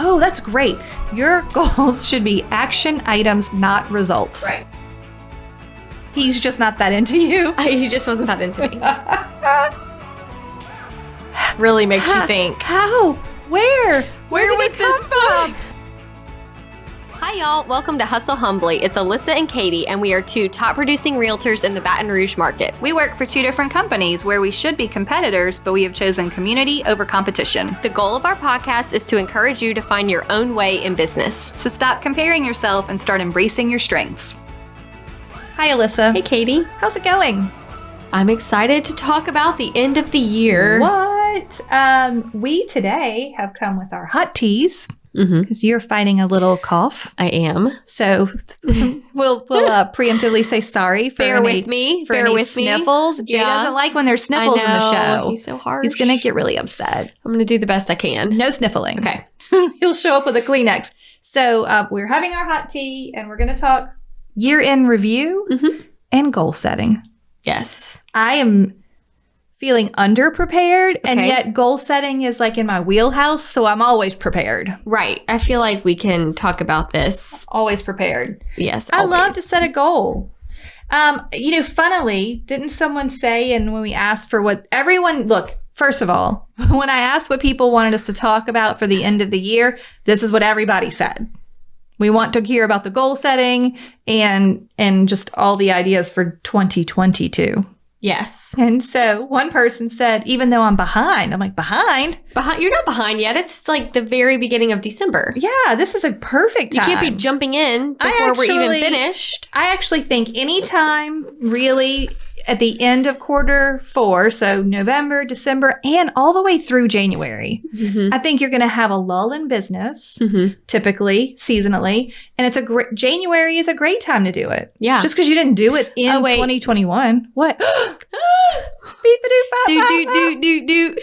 Oh, that's great. Your goals should be action items, not results. Right. He's just not that into you. He just wasn't that into me. Really makes you think. How? Where? Where did was it this come from? Hi, y'all. Welcome to Hustle Humbly. It's Alyssa and Katie, and we are two top producing realtors in the Baton Rouge market. We work for two different companies where we should be competitors, but we have chosen community over competition. The goal of our podcast is to encourage you to find your own way in business. So stop comparing yourself and start embracing your strengths. Hi, Alyssa. Hey, Katie. How's it going? I'm excited to talk about the end of the year. What? We today have come with our hot teas because you're fighting a little cough. I am. So we'll preemptively say sorry for Bear any, with me. for Bear any with sniffles. me. Jay doesn't like when there's sniffles in the show. He's so harsh. He's going to get really upset. I'm going to do the best I can. No sniffling. Okay. He'll show up with a Kleenex. So we're having our hot tea and we're going to talk year-end review and goal setting. Yes. I am feeling underprepared, and yet goal setting is like in my wheelhouse, so I'm always prepared. Right. I feel like we can talk about this. Always prepared. Yes. I always. love to set a goal. Funnily, didn't someone say, and when we asked for what everyone, look, first of all, when I asked what people wanted us to talk about for the end of the year, this is what everybody said. We want to hear about the goal setting and just all the ideas for 2022. Yes. And so one person said, even though I'm behind, I'm like, behind? You're not behind yet. It's like the very beginning of December. Yeah, this is a perfect time. You can't be jumping in before we're even finished. I actually think anytime really at the end of quarter 4, so November, December, and all the way through January, I think you're going to have a lull in business, typically, seasonally. And it's January is a great time to do it. Yeah. Just because you didn't do it in 2021. What? Do.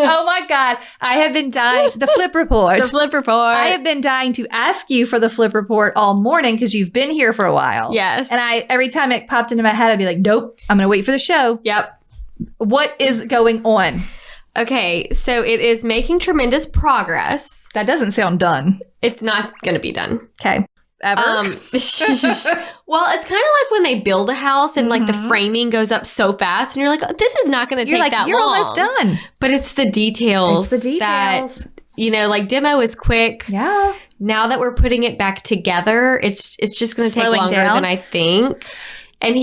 Oh my God. I have been dying. The flip report. The flip report. I have been dying to ask you for the flip report all morning because you've been here for a while. Yes. And every time it popped into my head, I'd be like, nope, I'm going to wait for the show. Yep. What is going on? Okay. So it is making tremendous progress. That doesn't sound done. It's not going to be done. Okay. Ever? Well, it's kind of like when they build a house and like the framing goes up so fast and you're like, this is not going to take that long. You're almost done. But it's the details. It's the details. That, like demo is quick. Yeah. Now that we're putting it back together, it's just going to take longer than I think. And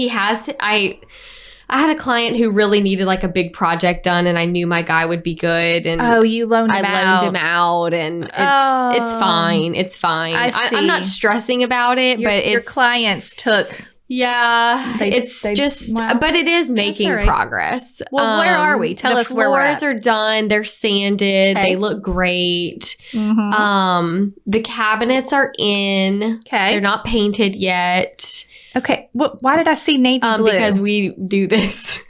I had a client who really needed like a big project done and I knew my guy would be good. And you loaned him out. I loaned him out and it's fine. It's fine. I'm not stressing about it, but your clients took. Yeah, but it is making progress. Well, where are we? Tell us where we're at. The floors are done. They're sanded. Okay. They look great. The cabinets are in. Okay. They're not painted yet. Okay. Why did I see navy blue? Because we do this.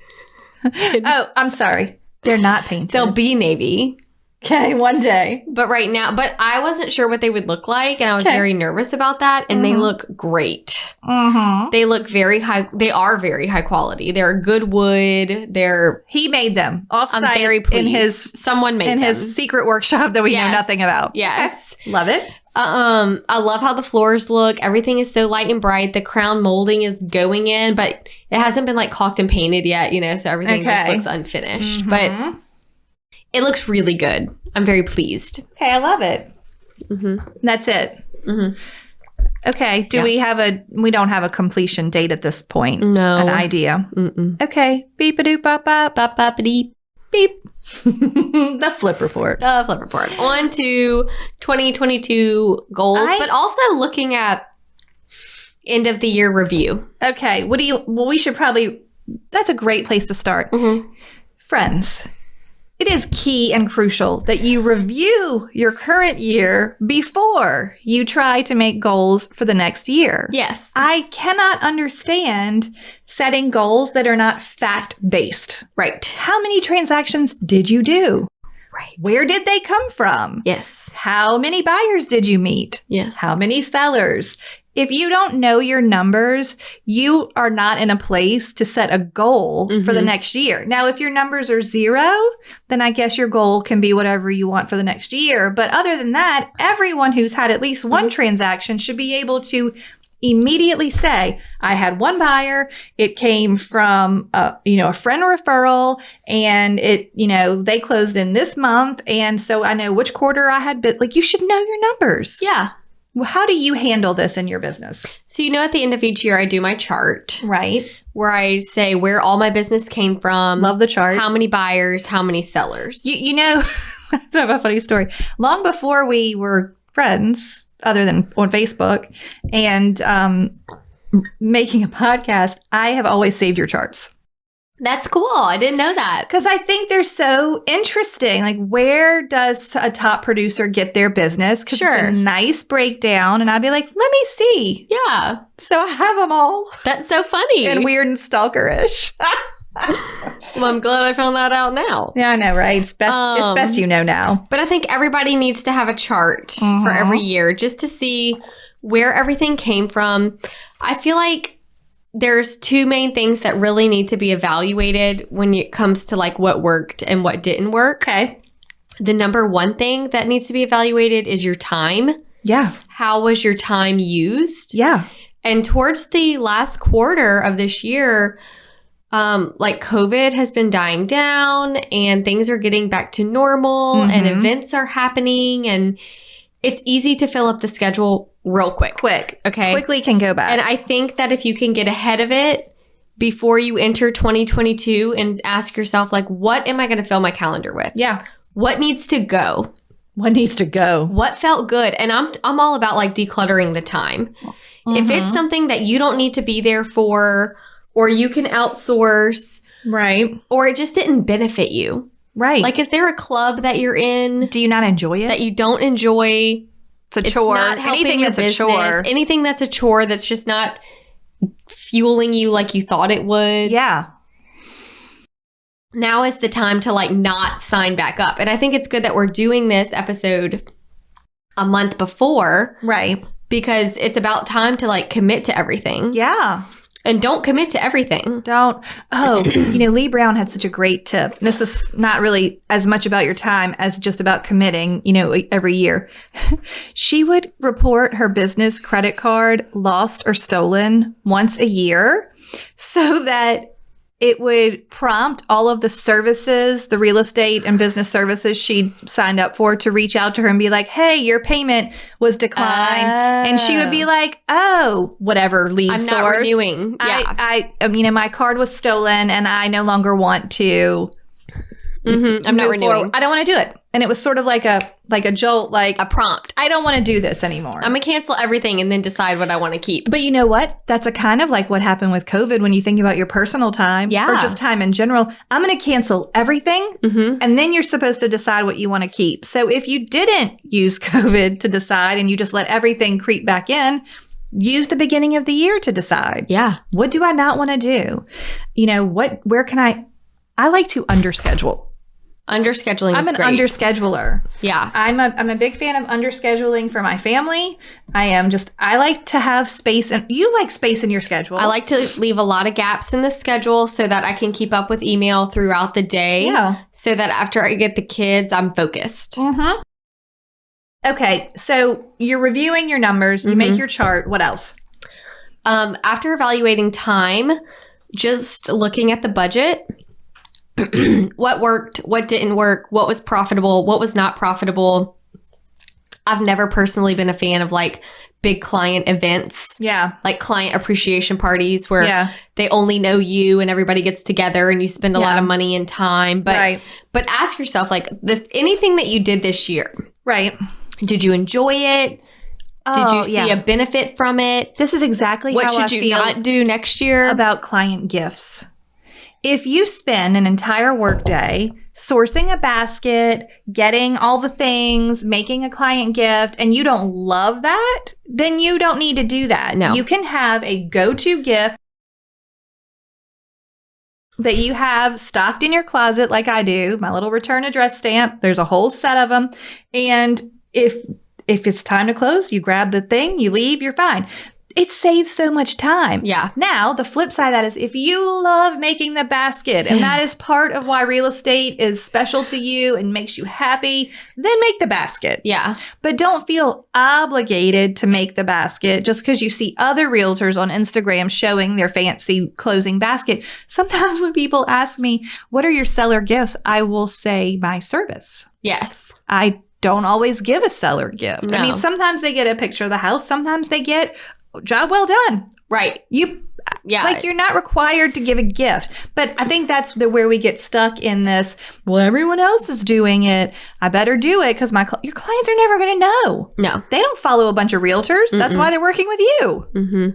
Oh, I'm sorry. They're not painted. They'll be navy. Okay, one day. But right now, I wasn't sure what they would look like, and I was very nervous about that, and they look great. They look very high. They are very high quality. They're good wood. He made them offsite. I'm very pleased. Someone made them. In his secret workshop that we know nothing about. Yes. Love it. I love how the floors look. Everything is so light and bright. The crown molding is going in, but it hasn't been like caulked and painted yet, so everything just looks unfinished. But it looks really good. I'm very pleased. Okay, I love it. That's it. Okay, we don't have a completion date at this point? No. An idea? Okay, beep-a-doop-bop-bop. Bop-bop-a-deep. Beep. The flip report. On to 2022 goals, but also looking at end of the year review. Okay. We should probably, that's a great place to start. Friends, it is key and crucial that you review your current year before you try to make goals for the next year. Yes. I cannot understand setting goals that are not fact-based. Right. How many transactions did you do? Right. Where did they come from? Yes. How many buyers did you meet? Yes. How many sellers? if you don't know your numbers, you are not in a place to set a goal for the next year. Now, if your numbers are 0, then I guess your goal can be whatever you want for the next year. But other than that, everyone who's had at least one transaction should be able to immediately say, I had one buyer, it came from a friend referral, and they closed in this month, and so I know which quarter I had bid. Like, you should know your numbers. Yeah. Well, how do you handle this in your business? So, at the end of each year, I do my chart. Right. Where I say where all my business came from. Love the chart. How many buyers, how many sellers. That's a funny story. Long before we were friends, other than on Facebook, and making a podcast, I have always saved your charts. That's cool. I didn't know that. Because I think they're so interesting. Like, where does a top producer get their business? Because it's a nice breakdown. And I'd be like, let me see. Yeah. So I have them all. That's so funny. And weird and stalkerish. Well, I'm glad I found that out now. Yeah, I know, right? It's best you know now. But I think everybody needs to have a chart for every year just to see where everything came from. I feel like there's 2 main things that really need to be evaluated when it comes to like what worked and what didn't work. Okay. The number 1 thing that needs to be evaluated is your time. Yeah. How was your time used? Yeah. And towards the last quarter of this year, like COVID has been dying down and things are getting back to normal and events are happening, and it's easy to fill up the schedule real quick. Okay. Quickly can go back. And I think that if you can get ahead of it before you enter 2022 and ask yourself, like, what am I going to fill my calendar with? Yeah. What needs to go? What needs to go? What felt good? And I'm all about like decluttering the time. If it's something that you don't need to be there for, or you can outsource. Right. Or it just didn't benefit you. Right. Like, is there a club that you're in? Do you not enjoy it? That you don't enjoy? It's a chore. Not Anything that's business. a chore. Anything that's a chore that's just not fueling you like you thought it would. Yeah. Now is the time to like not sign back up. And I think it's good that we're doing this episode a month before. Right. Because it's about time to like commit to everything. Yeah. And don't commit to everything. Don't. Oh, Lee Brown had such a great tip. This is not really as much about your time as just about committing, every year. She would report her business credit card lost or stolen once a year so that it would prompt all of the services, the real estate and business services she'd signed up for, to reach out to her and be like, hey, your payment was declined. And she would be like, oh, whatever lead source. I'm not renewing. Yeah. My card was stolen and I no longer want to I'm not renewing. Forward. I don't want to do it. And it was sort of like a jolt, like a prompt. I don't want to do this anymore. I'm going to cancel everything and then decide what I want to keep. But you know what? That's a kind of like what happened with COVID when you think about your personal time or just time in general. I'm going to cancel everything. And then you're supposed to decide what you want to keep. So if you didn't use COVID to decide and you just let everything creep back in, use the beginning of the year to decide. Yeah. What do I not want to do? Where can I like to underschedule. Underscheduling is great. I'm an underscheduler. Yeah. I'm a big fan of underscheduling for my family. I like to have space, and you like space in your schedule. I like to leave a lot of gaps in the schedule so that I can keep up with email throughout the day. Yeah. So that after I get the kids, I'm focused. Okay. So you're reviewing your numbers, you make your chart. What else? After evaluating time, just looking at the budget. What worked, what didn't work, what was profitable, what was not profitable. I've never personally been a fan of like big client events. Yeah. Like client appreciation parties where they only know you and everybody gets together and you spend a lot of money and time. But ask yourself, like, anything that you did this year. Right. Did you enjoy it? Did you see a benefit from it? This is exactly what how should you not do next year? About client gifts. If you spend an entire workday sourcing a basket, getting all the things, making a client gift, and you don't love that, then you don't need to do that. No. You can have a go-to gift that you have stocked in your closet like I do, my little return address stamp. There's a whole set of them. And if it's time to close, you grab the thing, you leave, you're fine. it saves so much time. Yeah. Now, the flip side of that is if you love making the basket and that is part of why real estate is special to you and makes you happy, then make the basket. Yeah. But don't feel obligated to make the basket just because you see other realtors on Instagram showing their fancy closing basket. Sometimes when people ask me, what are your seller gifts? I will say my service. Yes. I don't always give a seller gift. No. I mean, sometimes they get a picture of the house. Sometimes they get job well done. Right. Like you're not required to give a gift. But I think that's where we get stuck in this, well, everyone else is doing it. I better do it because your clients are never going to know. No. They don't follow a bunch of realtors. That's why they're working with you. Mm-hmm.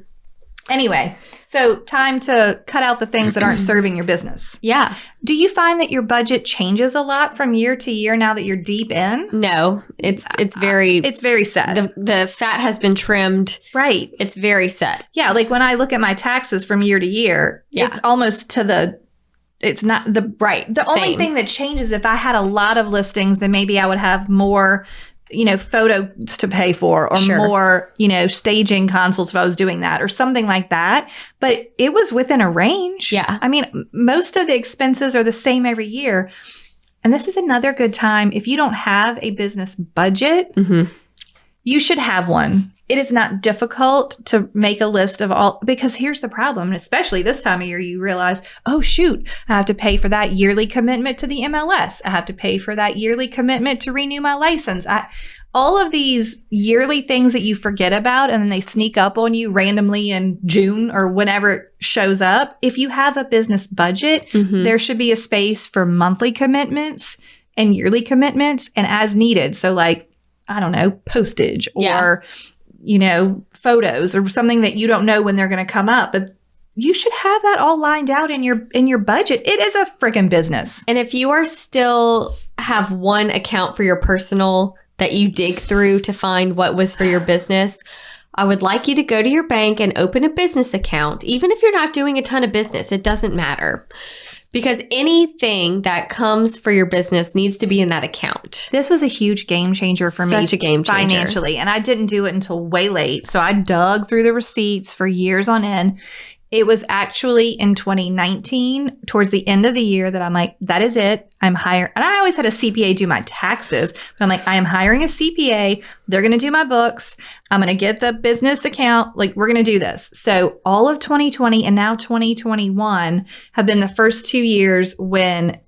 Anyway, so time to cut out the things that aren't serving your business. Yeah. Do you find that your budget changes a lot from year to year now that you're deep in? No, it's very set. The fat has been trimmed. Right. It's very set. Yeah, like when I look at my taxes from year to year, it's almost to it's not the right. The only thing that changes if I had a lot of listings, then maybe I would have more photos to pay for or more, staging consults if I was doing that or something like that. But it was within a range. Yeah. I mean, most of the expenses are the same every year. And this is another good time. If you don't have a business budget, you should have one. It is not difficult to make a list of all, because here's the problem, and especially this time of year, you realize, oh, shoot, I have to pay for that yearly commitment to the MLS. I have to pay for that yearly commitment to renew my license. All of these yearly things that you forget about, and then they sneak up on you randomly in June or whenever it shows up. If you have a business budget, there should be a space for monthly commitments and yearly commitments and as needed. So like, I don't know, postage or photos or something that you don't know when they're going to come up, but you should have that all lined out in your budget. It is a freaking business. And if you are still have one account for your personal that you dig through to find what was for your business, I would like you to go to your bank and open a business account. Even if you're not doing a ton of business, it doesn't matter. Because anything that comes for your business needs to be in that account. This was a huge game changer for me. Such a game changer. Financially. And I didn't do it until way late. So I dug through the receipts for years on end. It was actually in 2019, towards the end of the year, that I'm like, that is it. I'm hiring. And I always had a CPA do my taxes. But I'm like, I am hiring a CPA. They're going to do my books. I'm going to get the business account. Like, we're going to do this. So all of 2020 and now 2021 have been the first 2 years when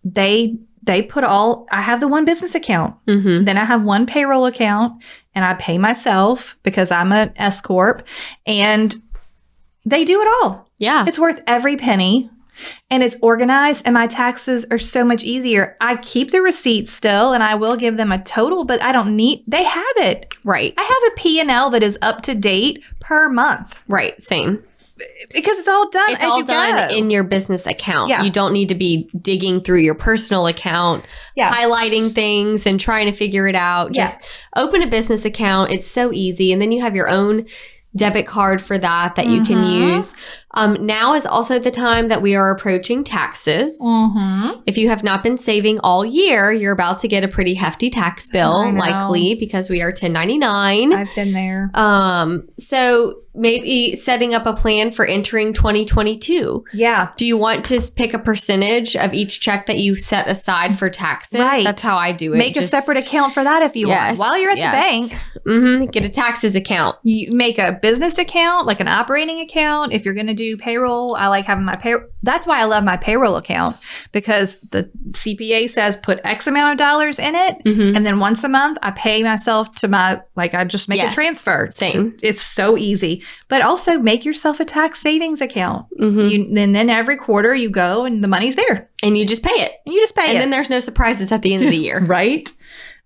they put I have the one business account. Then I have one payroll account and I pay myself because I'm an S Corp. And they do it all. Yeah. It's worth every penny and it's organized and my taxes are so much easier. I keep the receipts still and I will give them a total, but I don't need, they have it. Right. I have a P&L that is up to date per month. Right. Same. Because it's all done. It's all done in your business account. Yeah. You don't need to be digging through your personal account, highlighting things and trying to figure it out. Just open a business account. It's so easy. And then you have your own debit card for that you can use. Now is also the time that we are approaching taxes. If you have not been saving all year, you're about to get a pretty hefty tax bill, likely, because we are 1099. I've been there. So maybe setting up a plan for entering 2022. Yeah. Do you want to pick a percentage of each check that you set aside for taxes? Right. That's how I do it. Make a separate account for that if you want. While you're at the bank. Get a taxes account. You make a business account, like an operating account. If you're going to do payroll, I like having my payroll. That's why I love my payroll account, because the CPA says put X amount of dollars in it. And then once a month, I pay myself to I just make a transfer. Same. It's so easy. But also make yourself a tax savings account. And then every quarter you go and the money's there. And you just pay it. And then there's no surprises at the end of the year. Right?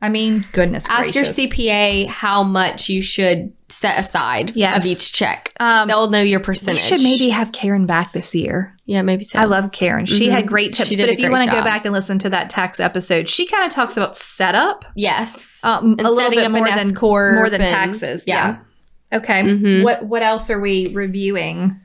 I mean, goodness gracious. Ask your CPA how much you should set aside of each check. They'll know your percentage. We should maybe have Karen back this year. Yeah, maybe so. I love Karen. She had great tips. But if you want to go back and listen to that tax episode, she kind of talks about setup. Yes. A little bit more than taxes. Yeah. Okay. What else are we reviewing?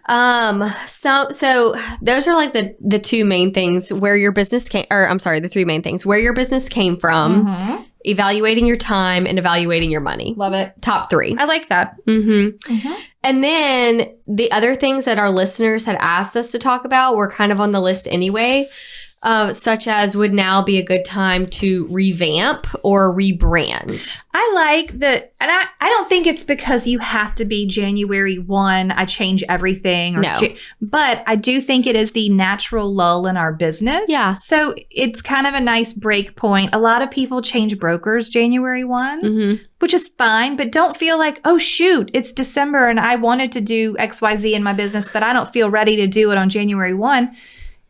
So those are like the two main things where your business the three main things: where your business came from, evaluating your time, and evaluating your money. Love it. Top 3. I like that. And then the other things that our listeners had asked us to talk about were kind of on the list anyway, such as would now be a good time to revamp or rebrand. I like that. And I don't think it's because you have to be January 1, I change everything. No. But I do think it is the natural lull in our business. Yeah. So it's kind of a nice break point. A lot of people change brokers January 1, which is fine. But don't feel like, oh, shoot, it's December and I wanted to do XYZ in my business, but I don't feel ready to do it on January 1.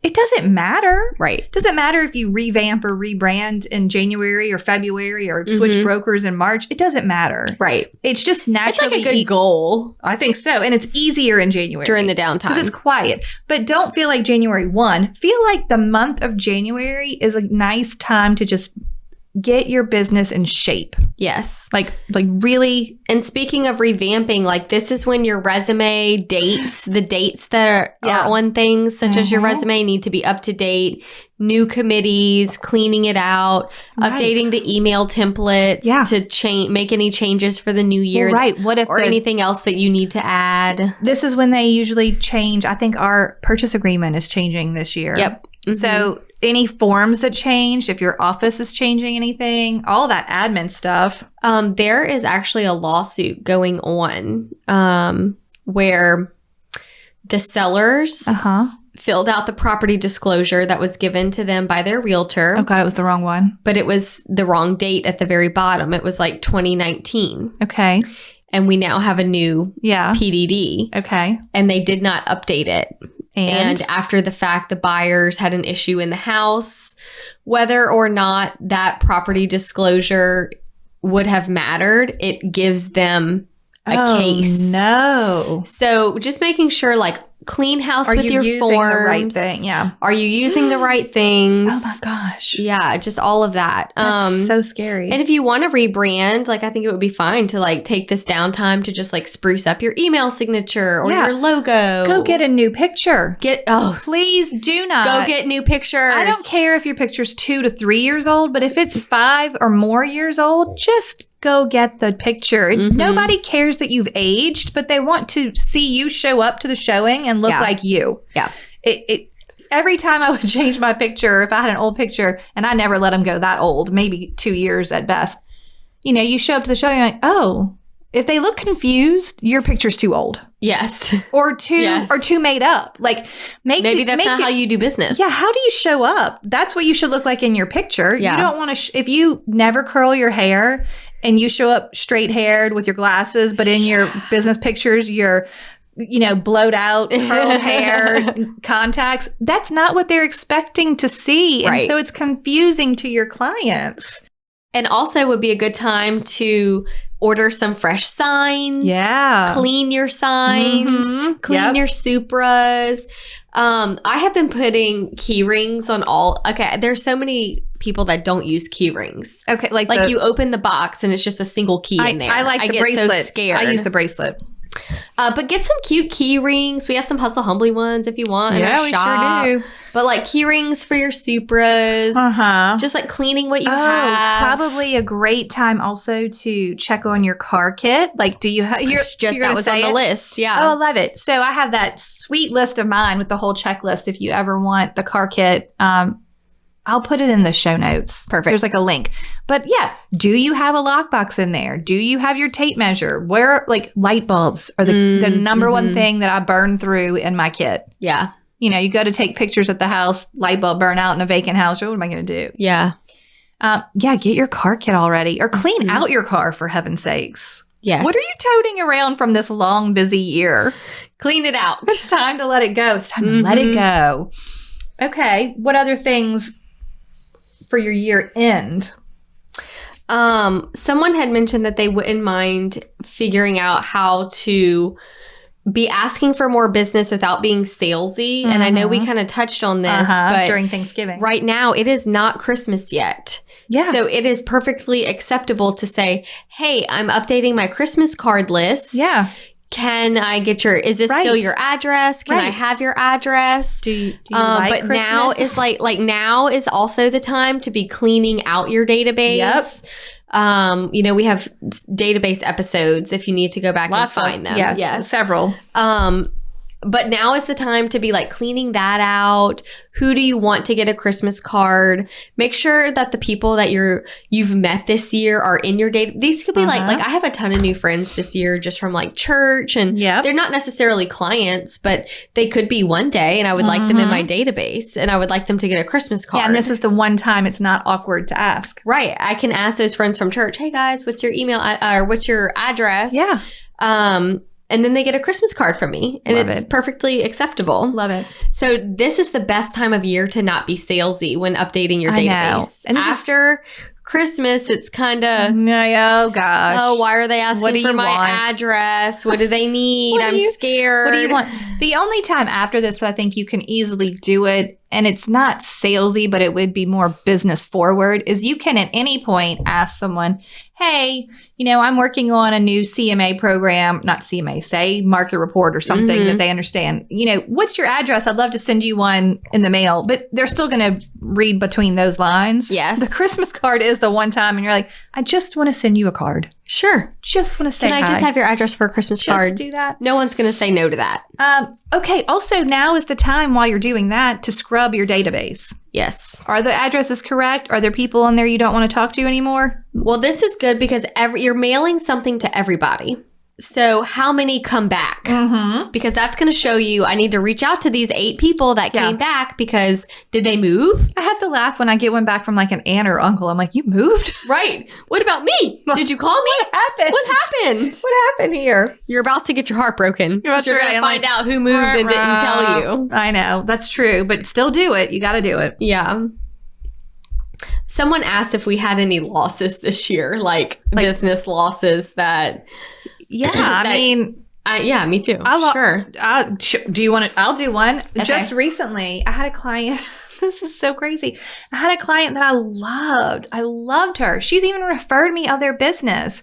It doesn't matter. Right. Doesn't matter if you revamp or rebrand in January or February or switch brokers in March. It doesn't matter. Right. It's just naturally. It's like a good goal. I think so. And it's easier in January. During the downtime. Because it's quiet. But don't feel like January 1. Feel like the month of January is a nice time to just get your business in shape. Yes. Like really. And speaking of revamping, like this is when your resume dates, the dates that are on things such as your resume need to be up to date, new committees, cleaning it out, updating the email templates to make any changes for the new year. Well, right. What if anything else that you need to add? This is when they usually change. I think our purchase agreement is changing this year. Yep. So any forms that changed, if your office is changing anything, all that admin stuff. There is actually a lawsuit going on where the sellers filled out the property disclosure that was given to them by their realtor. Oh, God, it was the wrong one. But it was the wrong date at the very bottom. It was like 2019. Okay. And we now have a new PDD. Okay. And they did not update it. And after the fact, the buyers had an issue in the house. Whether or not that property disclosure would have mattered, it gives them a case. No. So just making sure, like, clean house with your forms. Are you using the right thing? Yeah. Are you using the right things? Oh my gosh. Yeah, just all of that. That's so scary. And if you want to rebrand, like I think it would be fine to like take this downtime to just like spruce up your email signature or your logo. Go get a new picture. Please do not. Go get new pictures. I don't care if your picture's 2 to 3 years old, but if it's 5 or more years old, just go get the picture. Nobody cares that you've aged, but they want to see you show up to the showing and look like you. Yeah. Every time I would change my picture, if I had an old picture, and I never let them go that old, maybe 2 years at best, you show up to the show and you're like, oh, if they look confused, your picture's too old. Yes. Or too made up. Like maybe that's not how you do business. Yeah. How do you show up? That's what you should look like in your picture. Yeah. You don't want to, if you never curl your hair and you show up straight haired with your glasses, but in your business pictures, you're, blowed out, curled hair, contacts. That's not what they're expecting to see. And so it's confusing to your clients. And also would be a good time to order some fresh signs. Yeah. Clean your signs. Clean your Supras. I have been putting key rings on all. Okay, there's so many people that don't use key rings. Okay, like you open the box and it's just a single key in there. I like the bracelet. So scared. I use the bracelet. But get some cute key rings. We have some Hustle Humbly ones if you want. Yeah, we sure do. But like key rings for your Supras. Just like cleaning what you have. Probably a great time also to check on your car kit. Like, do you have that was on the list. Yeah. Oh, I love it. So I have that sweet list of mine with the whole checklist. If you ever want the car kit, I'll put it in the show notes. Perfect. There's like a link. But yeah, do you have a lockbox in there? Do you have your tape measure? Where light bulbs are the number one thing that I burn through in my kit. Yeah. You go to take pictures at the house, light bulb burn out in a vacant house. What am I going to do? Yeah. Get your car kit already or clean out your car for heaven's sakes. Yes. What are you toting around from this long, busy year? Clean it out. It's time to let it go. It's time to let it go. Okay. What other things for your year end? Someone had mentioned that they wouldn't mind figuring out how to be asking for more business without being salesy. And I know we kind of touched on this, but during Thanksgiving. Right now, it is not Christmas yet. Yeah. So it is perfectly acceptable to say, hey, I'm updating my Christmas card list. Yeah. can I get is this still your address? Can I have your address? Do you like but Christmas? now is like now is also the time to be cleaning out your database. Yep. We have database episodes if you need to go back and find them. Yeah, yes. several. But now is the time to be like cleaning that out. Who do you want to get a Christmas card? Make sure that the people that you've met this year are in your data. These could be like I have a ton of new friends this year just from like church, and they're not necessarily clients, but they could be one day, and I would like them in my database, and I would like them to get a Christmas card. Yeah, and this is the one time it's not awkward to ask. Right. I can ask those friends from church, hey guys, what's your email or what's your address? Yeah. And then they get a Christmas card from me, and it's perfectly acceptable. Love it. So this is the best time of year to not be salesy when updating your database. And after Christmas, it's kind of, oh gosh. Oh, why are they asking for my address? What do they need? I'm scared. What do you want? The only time after this that I think you can easily do it, and it's not salesy, but it would be more business forward, is you can at any point ask someone, hey, I'm working on a new CMA program, not CMA, say market report or something that they understand. What's your address? I'd love to send you one in the mail, but they're still going to read between those lines. Yes. The Christmas card is the one time and you're like, I just want to send you a card. Sure. Just want to say Can I just have your address for a Christmas card? Just do that. No one's going to say no to that. Okay. Also, now is the time while you're doing that to scrub your database. Yes. Are the addresses correct? Are there people on there you don't want to talk to anymore? Well, this is good because you're mailing something to everybody. So how many come back? Because that's going to show you I need to reach out to these 8 people that came back because did they move? I have to laugh when I get one back from like an aunt or uncle. I'm like, you moved? Right. What about me? Did you call me? What happened? What happened? What happened here? You're about to get your heart broken. You're right. going to find out who moved and didn't tell you. I know. That's true. But still do it. You got to do it. Yeah. Someone asked if we had any losses this year, like business losses that... Yeah, I mean... yeah, me too. Sure. Do you want to... I'll do one. Okay. Just recently, I had a client... This is so crazy. I had a client that I loved. I loved her. She's even referred me other business.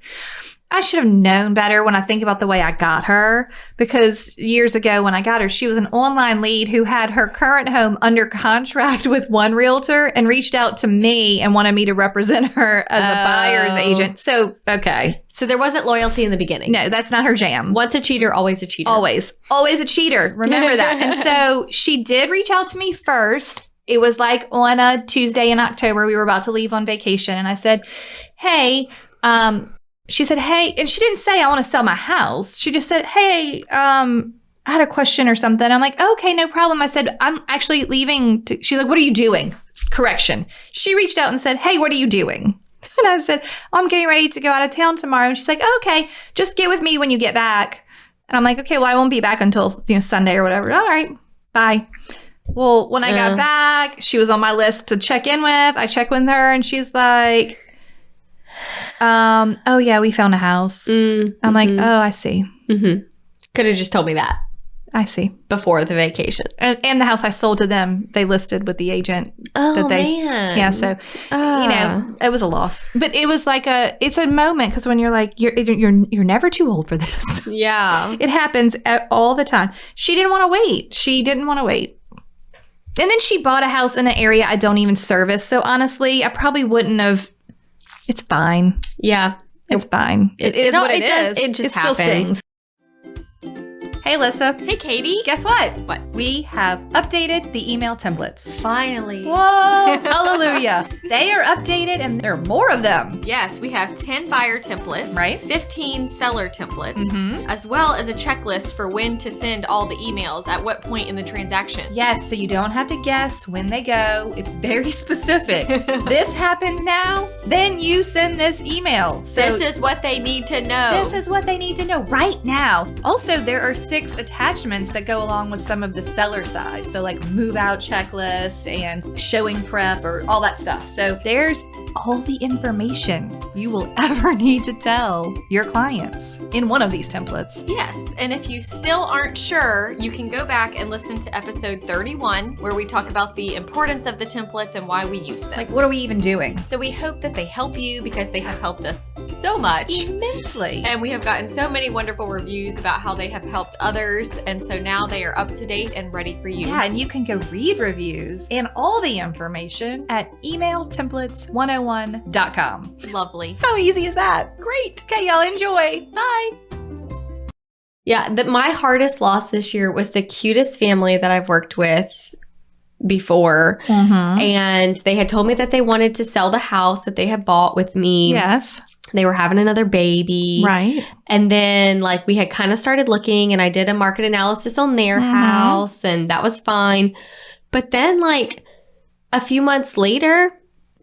I should have known better when I think about the way I got her, because years ago when I got her, she was an online lead who had her current home under contract with one realtor and reached out to me and wanted me to represent her as a buyer's agent. So, okay. So there wasn't loyalty in the beginning. No, that's not her jam. Once a cheater, always a cheater. Always a cheater. Remember that. And so she did reach out to me first. It was like on a Tuesday in October. We were about to leave on vacation. And I said, hey, she said, hey, and she didn't say I want to sell my house. She just said, hey, I had a question or something. I'm like, okay, no problem. I said, I'm actually leaving. She's like, what are you doing? Correction. She reached out and said, hey, what are you doing? And I said, I'm getting ready to go out of town tomorrow. And she's like, okay, just get with me when you get back. And I'm like, okay, well, I won't be back until Sunday or whatever. All right, bye. Well, when I got back, she was on my list to check in with. I checked with her and she's like, oh yeah, we found a house. I'm like, oh, I see. Could have just told me that. I see. Before the vacation. And the house I sold to them, they listed with the agent. Oh, man. Yeah, so, it was a loss. But it was like it's a moment, because when you're like, you're never too old for this. Yeah. It happens all the time. She didn't want to wait. And then she bought a house in an area I don't even service. So honestly, I probably wouldn't have. It's fine. Yeah. It's fine. It is what it is. It just still happens. stings. Hey, Lissa. Hey, Katie. Guess what? What? We have updated the email templates. Finally. Whoa. Hallelujah. They are updated and there are more of them. Yes, we have 10 buyer templates, right? 15 seller templates, as well as a checklist for when to send all the emails at what point in the transaction. Yes, so you don't have to guess when they go. It's very specific. This happens now, then you send this email. So this is what they need to know. This is what they need to know right now. Also, there are 6 attachments that go along with some of the seller side. So like move out checklist and showing prep or all that stuff. So there's all the information you will ever need to tell your clients in one of these templates. Yes. And if you still aren't sure, you can go back and listen to episode 31, where we talk about the importance of the templates and why we use them. Like, what are we even doing? So we hope that they help you, because they have helped us so much. Immensely. And we have gotten so many wondrous reviews about how they have helped others. And so now they are up to date and ready for you. Yeah, and you can go read reviews and all the information at emailtemplates101.com. Lovely. How easy is that? Great. Okay, y'all enjoy. Bye. Yeah, my hardest loss this year was the cutest family that I've worked with before. And they had told me that they wanted to sell the house that they had bought with me. Yes. They were having another baby. Right. And then like we had kind of started looking, and I did a market analysis on their house, and that was fine. But then like a few months later,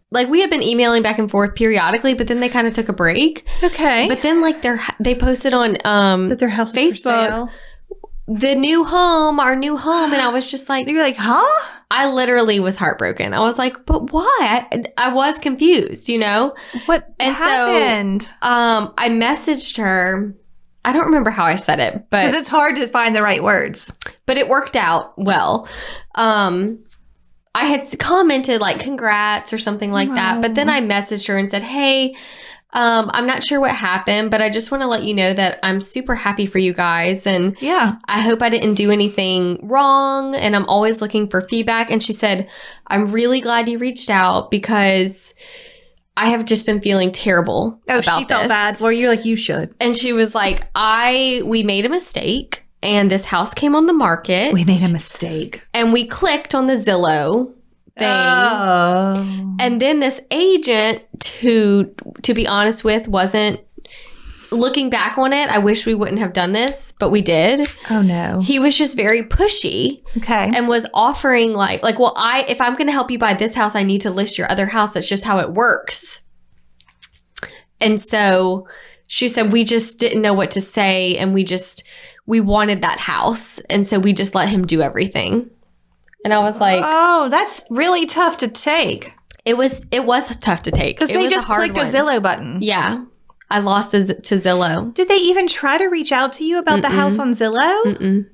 like we had been emailing back and forth periodically, but then they kind of took a break. Okay. But then like they posted on that their house is for Facebook, sale. our new home. And I was just like, You're like, huh? I literally was heartbroken. I was like, but why? I was confused, you know? What happened? So, I messaged her. I don't remember how I said it, but Because it's hard to find the right words. But it worked out well. I had commented like congrats or something like that. But then I messaged her and said, hey, I'm not sure what happened, but I just want to let you know that I'm super happy for you guys. And Yeah. I hope I didn't do anything wrong. And I'm always looking for feedback. And she said, I'm really glad you reached out, because I have just been feeling terrible about she felt this. bad. Well, you're like, you should. And she was like, we made a mistake, and this house came on the market. We made a mistake. And we clicked on the Zillow thing. Oh. And then this agent, to be honest with, wasn't looking back on it. I wish we wouldn't have done this, but we did. Oh, no. He was just very pushy. Okay. And was offering like, well, if I'm going to help you buy this house, I need to list your other house. That's just how it works. And so she said, we just didn't know what to say. And we wanted that house. And so we just let him do everything. And I was like, oh, that's really tough to take. it was tough to take. Because they just clicked a Zillow button. Yeah. I lost to Zillow. Did they even try to reach out to you about the house on Zillow? Mm-mm.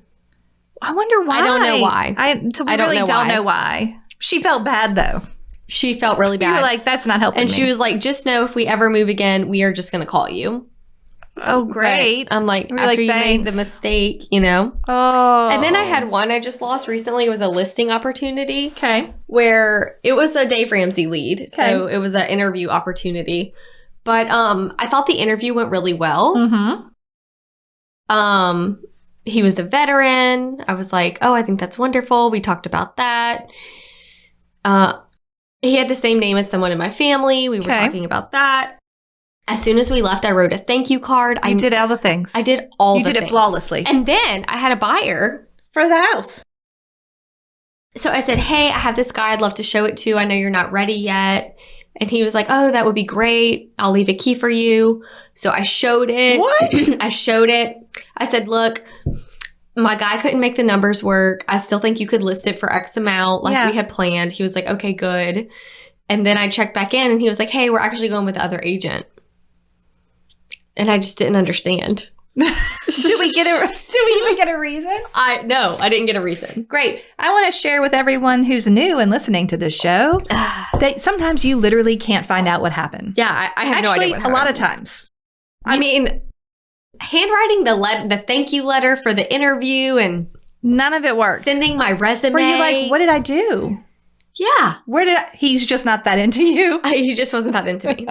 I wonder why. I don't know why. I really don't know why. She felt bad, though. She felt really bad. You were like, that's not helping And me. she was like, just know if we ever move again, we are just going to call you. Oh, great. But I'm like, You're after like, you made thanks. the mistake, you know? Oh. And then I had one I just lost recently. It was a listing opportunity. Okay. Where it was a Dave Ramsey lead. Okay. So it was an interview opportunity. But I thought the interview went really well. Mm-hmm. He was a veteran. I was like, oh, I think that's wonderful. We talked about that. He had the same name as someone in my family. We were talking about that. As soon as we left, I wrote a thank you card. I did all the things. I did all you the did things. it flawlessly. And then I had a buyer for the house. So I said, hey, I have this guy I'd love to show it to. I know you're not ready yet. And he was like, oh, that would be great. I'll leave a key for you. So I showed it. What? I showed it. I said, look, my guy couldn't make the numbers work. I still think you could list it for X amount like we had planned. He was like, okay, good. And then I checked back in and he was like, hey, we're actually going with the other agent. And I just didn't understand. Did we even get a reason? No, I didn't get a reason. Great. I want to share with everyone who's new and listening to this show that sometimes you literally can't find out what happened. Yeah, I have no idea what happened. A lot of times. I mean, handwriting the thank you letter for the interview and none of it worked. Sending my resume. Were you like, what did I do? Yeah. He's just not that into you. He just wasn't that into me.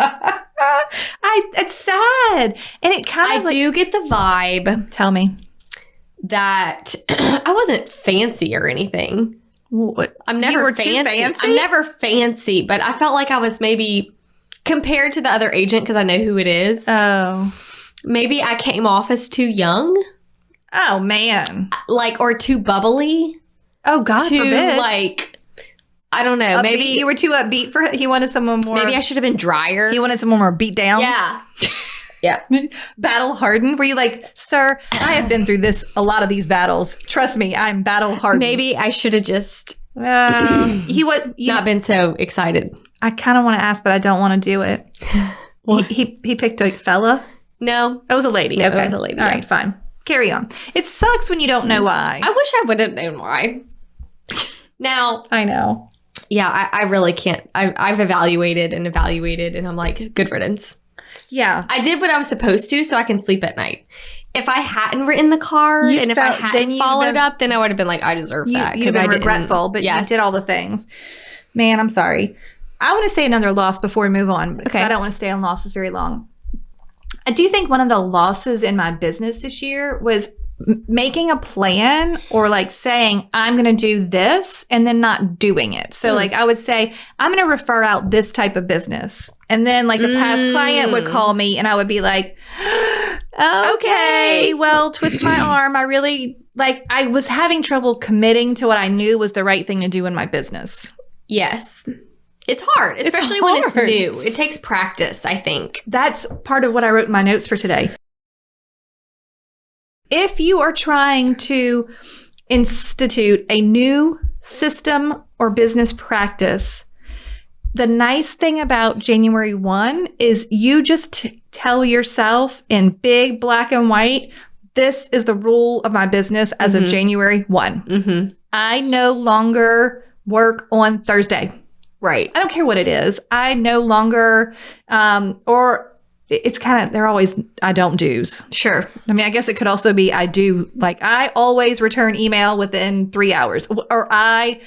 It's sad. And it kind of I do get the vibe. Tell me. That I wasn't fancy or anything. What? I'm never fancy. I'm never fancy, but I felt like I was maybe compared to the other agent because I know who it is. Oh. Maybe I came off as too young. Oh, man. Or too bubbly. Oh, God forbid. I don't know. Maybe you were too upbeat for it. He wanted someone more. Maybe I should have been drier. He wanted someone more beat down. Yeah. Yeah. Battle hardened. Were you like, sir, I have been through a lot of these battles. Trust me, I'm battle hardened. Maybe I should have just He was not been so excited. I kind of want to ask, but I don't want to do it. He picked a fella? No. It was a lady. No, okay. it was a lady. All right, fine. Carry on. It sucks when you don't know why. I wish I would have known why. Now. I know. Yeah, I really can't. I've evaluated, and I'm like, good riddance. Yeah. I did what I was supposed to so I can sleep at night. If I hadn't written the card and if I hadn't followed up, then I would have been like, I deserve that. You'd have been regretful, but you did all the things. Man, I'm sorry. I want to say another loss before we move on because I don't want to stay on losses very long. I do think one of the losses in my business this year was making a plan or like saying I'm going to do this and then not doing it. So like I would say I'm going to refer out this type of business. And then like a past client would call me and I would be like, okay, well, twist my arm. I was having trouble committing to what I knew was the right thing to do in my business. Yes. It's hard, especially when it's new. It takes practice, I think. That's part of what I wrote in my notes for today. If you are trying to institute a new system or business practice, the nice thing about January 1 is you just tell yourself in big black and white, this is the rule of my business as of January 1. I no longer work on Thursday. Right. I don't care what it is. I no longer, or it's kind of, they're always, I don't do's. Sure. I mean, I guess it could also be I do, like I always return email within 3 hours, or I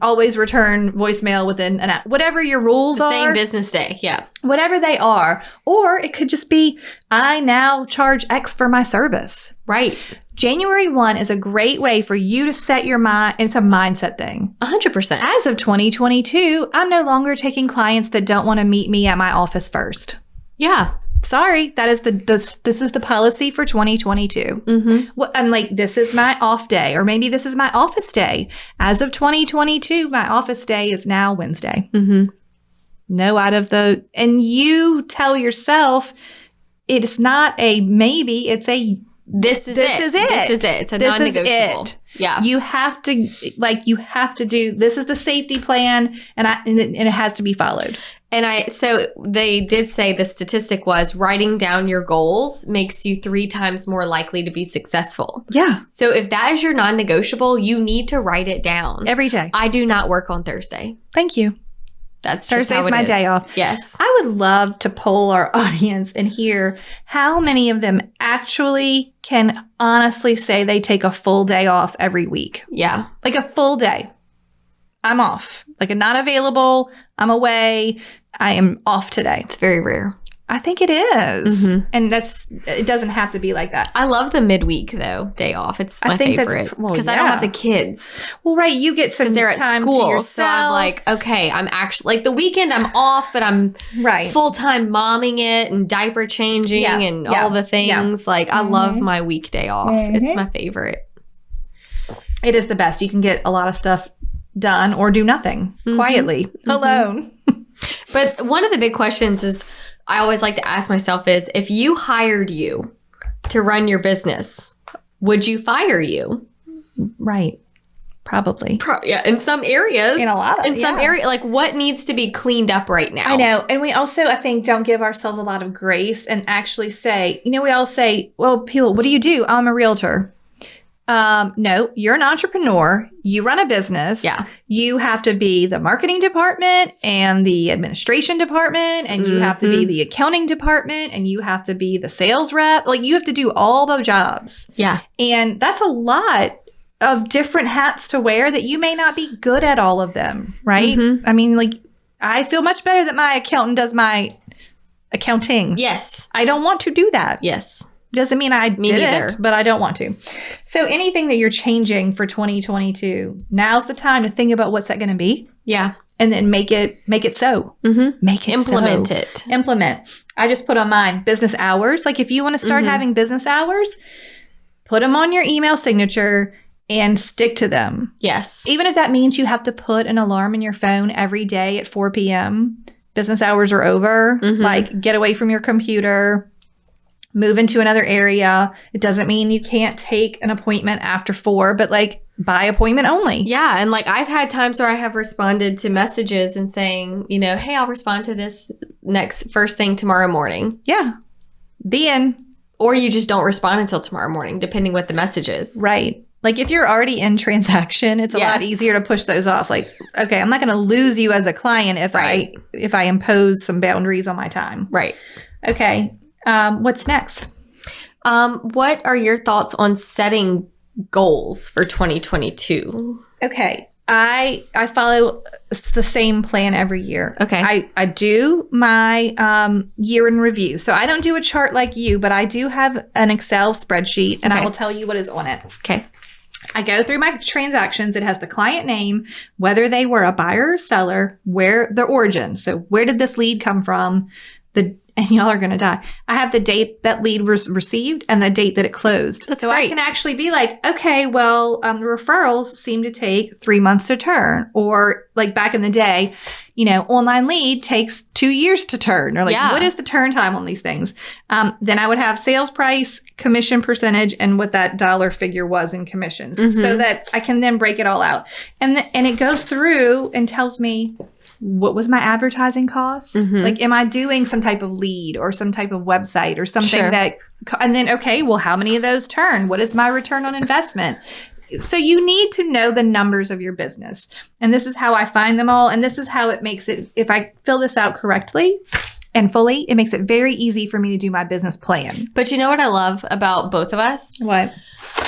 always return voicemail within an hour. Whatever your rules are. Same business day, yeah. Whatever they are. Or it could just be, I now charge X for my service. Right. January 1 is a great way for you to set your mind. It's a mindset thing. 100%. As of 2022, I'm no longer taking clients that don't want to meet me at my office first. Yeah. Sorry, that is this is the policy for 2022. Well, I'm like, this is my off day, or maybe this is my office day. As of 2022, my office day is now Wednesday. No out of the, and you tell yourself it's not a maybe, it's a This is it. It's a non-negotiable. Yeah. You have to do, this is the safety plan and it has to be followed. So they did say the statistic was writing down your goals makes you 3 times more likely to be successful. Yeah. So if that is your non-negotiable, you need to write it down. Every day. I do not work on Thursday. Thank you. That's just Thursday's how it my is. day off. Yes. I would love to poll our audience and hear how many of them actually can honestly say they take a full day off every week. Yeah. Like a full day. I'm off. Like I'm not available. I'm away. I am off today. It's very rare. I think it is. And it doesn't have to be like that. I love the midweek though, day off. It's my favorite because I don't have the kids. Well, right. You get some they're at time school, to yourself. so I'm like, okay, I'm actually like the weekend I'm off, but I'm full-time momming it and diaper changing and all the things. Yeah. Like I love my weekday off. It's my favorite. It is the best. You can get a lot of stuff done or do nothing quietly alone. But one of the big questions is I always like to ask myself is, if you hired you to run your business, would you fire you? Right. Probably. Yeah. In some areas. In a lot of some area, like what needs to be cleaned up right now? I know. And we also, I think, don't give ourselves a lot of grace and actually say, we all say, well, people, what do you do? I'm a realtor. No, you're an entrepreneur. You run a business. Yeah. You have to be the marketing department and the administration department, and you have to be the accounting department, and you have to be the sales rep. Like you have to do all the jobs. Yeah. And that's a lot of different hats to wear that you may not be good at all of them. Right. I mean, like I feel much better that my accountant does my accounting. Yes. I don't want to do that. Yes. Doesn't mean I didn't, but I don't want to. So anything that you're changing for 2022, now's the time to think about what's that going to be. Yeah. And then make it so. Make it Implement it. Implement. I just put on mine business hours. Like if you want to start having business hours, put them on your email signature and stick to them. Yes. Even if that means you have to put an alarm in your phone every day at 4 p.m. Business hours are over. Like get away from your computer. move into another area. It doesn't mean you can't take an appointment after 4, but like by appointment only. Yeah. And like I've had times where I have responded to messages and saying, you know, hey, I'll respond to this first thing tomorrow morning. Yeah. The end. Or you just don't respond until tomorrow morning, depending what the message is. Right. Like if you're already in transaction, it's a lot easier to push those off. Like, okay, I'm not going to lose you as a client if I impose some boundaries on my time. Right. Okay. What's next? What are your thoughts on setting goals for 2022? Okay. I follow the same plan every year. Okay. I do my year in review. So I don't do a chart like you, but I do have an Excel spreadsheet, and I will tell you what is on it. Okay. I go through my transactions. It has the client name, whether they were a buyer or seller, where their origin. So where did this lead come from? And y'all are going to die. I have the date that lead was received and the date that it closed. That's so great. I can actually be like, okay, well, referrals seem to take 3 months to turn. Or like back in the day, you know, online lead takes 2 years to turn. Or like, what is the turn time on these things? Then I would have sales price, commission percentage, and what that dollar figure was in commissions. So that I can then break it all out. And it goes through and tells me, what was my advertising cost? Like, am I doing some type of lead or some type of website or something and then, okay, well, how many of those turn? What is my return on investment? So you need to know the numbers of your business. And this is how I find them all. And this is how it makes it, if I fill this out correctly and fully, it makes it very easy for me to do my business plan. But you know what I love about both of us? What?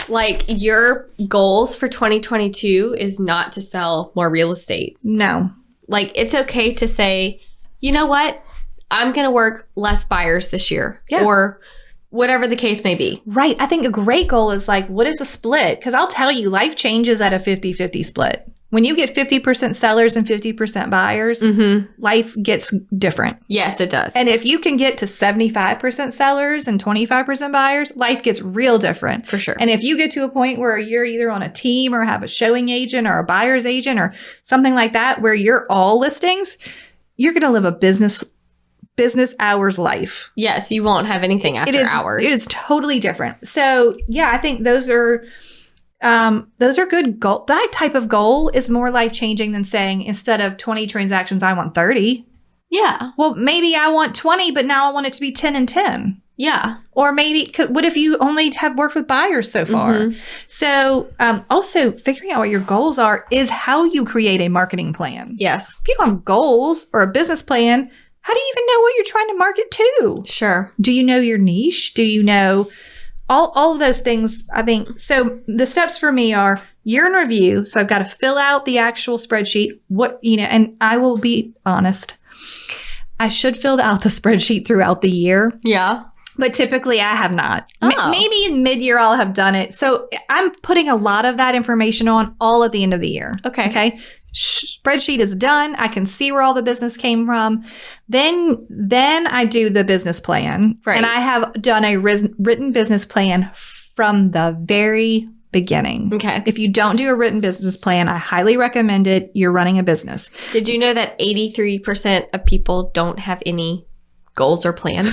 Like your goals for 2022 is not to sell more real estate. No. Like, it's okay to say, you know what? I'm going to work less buyers this year or whatever the case may be. Right. I think a great goal is like, what is the split? Because I'll tell you, life changes at a 50-50 split. When you get 50% sellers and 50% buyers, life gets different. Yes, it does. And if you can get to 75% sellers and 25% buyers, life gets real different. For sure. And if you get to a point where you're either on a team or have a showing agent or a buyer's agent or something like that, where you're all listings, you're going to live a business hours life. Yes, you won't have anything after hours. It is totally different. So yeah, I think those are good goals. That type of goal is more life-changing than saying, instead of 20 transactions, I want 30. Yeah. Well, maybe I want 20, but now I want it to be 10 and 10. Yeah. Or maybe, what if you only have worked with buyers so far? So also figuring out what your goals are is how you create a marketing plan. Yes. If you don't have goals or a business plan, how do you even know what you're trying to market to? Sure. Do you know your niche? Do you know... All of those things, I think. So the steps for me are year in review. So I've got to fill out the actual spreadsheet. And I will be honest, I should fill out the spreadsheet throughout the year. Yeah. But typically I have not. Oh. Maybe in mid-year I'll have done it. So I'm putting a lot of that information on all at the end of the year. Okay. Spreadsheet is done. I can see where all the business came from. Then I do the business plan. Right. And I have done a written business plan from the very beginning. Okay. If you don't do a written business plan, I highly recommend it. You're running a business. Did you know that 83% of people don't have any goals or plan?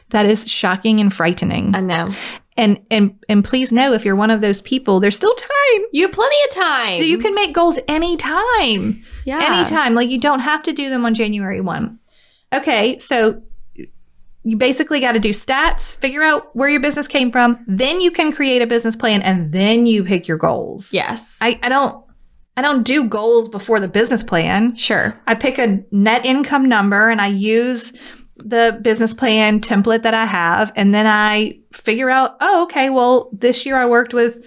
That is shocking and frightening. I know. And please know, if you're one of those people, there's still time. You have plenty of time. You can make goals anytime. Yeah. Anytime. Like, you don't have to do them on January 1. Okay, so you basically got to do stats, figure out where your business came from. Then you can create a business plan, and then you pick your goals. Yes. I don't do goals before the business plan. Sure. I pick a net income number, and I use the business plan template that I have, and then I figure out, okay, well, this year I worked with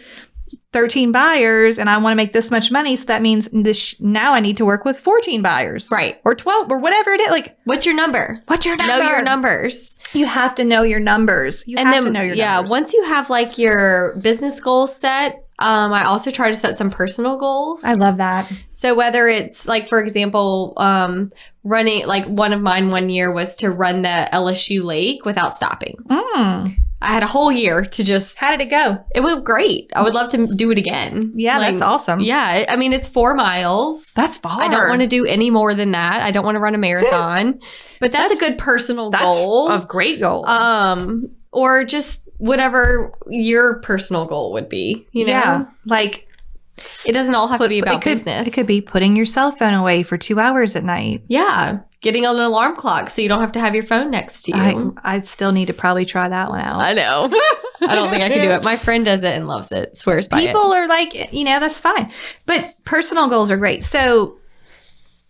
13 buyers and I want to make this much money. So that means now I need to work with 14 buyers. Right. Or 12 or whatever it is. Like, what's your number? What's your number? Know your numbers. You have to know your numbers. You have to know your numbers. Yeah. Once you have like your business goals set, I also try to set some personal goals. I love that. So whether it's like, for example, running, like one of mine one year was to run the LSU lake without stopping. I had a whole year to just... How did it go? It went great. I would love to do it again. Yeah, that's awesome. Yeah. I mean, it's 4 miles. That's far. I don't want to do any more than that. I don't want to run a marathon. But that's a good personal goal. That's a great goal. Or just whatever your personal goal would be, you know? Yeah. Like... It doesn't all have to be about business. It could be putting your cell phone away for 2 hours at night. Yeah. Getting on an alarm clock so you don't have to have your phone next to you. I still need to probably try that one out. I know. I don't think I can do it. My friend does it and loves it. Swears by it. People are like, that's fine. But personal goals are great. So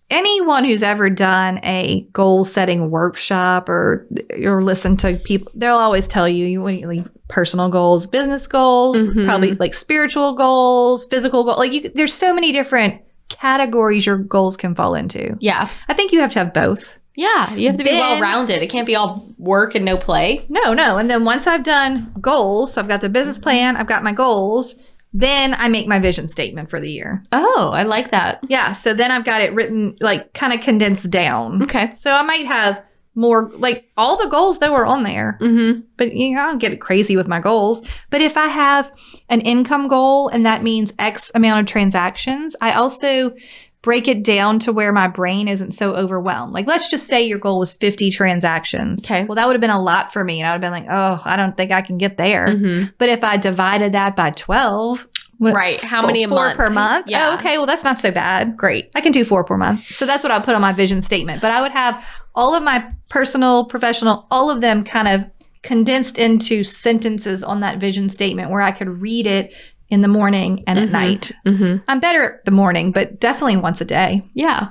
anyone who's ever done a goal setting workshop or listened to people, they'll always tell you personal goals, business goals, probably like spiritual goals, physical goals. Like there's so many different categories your goals can fall into. Yeah. I think you have to have both. Yeah. You have to be well-rounded. It can't be all work and no play. No. And then once I've done goals, so I've got the business plan, I've got my goals, then I make my vision statement for the year. Oh, I like that. Yeah. So then I've got it written, like kind of condensed down. Okay. So I might have more, like all the goals that were on there. Mm-hmm. But I don't get crazy with my goals. But if I have an income goal and that means X amount of transactions, I also break it down to where my brain isn't so overwhelmed. Like, let's just say your goal was 50 transactions. Okay. Well, that would have been a lot for me. And I would have been like, oh, I don't think I can get there. Mm-hmm. But if I divided that by 12, right. How many a month? 4 per month? Yeah. Oh, okay. Well, that's not so bad. Great. I can do 4 per month. So that's what I put on my vision statement. But I would have all of my personal, professional, all of them kind of condensed into sentences on that vision statement where I could read it in the morning and at night. Mm-hmm. I'm better at the morning, but definitely once a day. Yeah.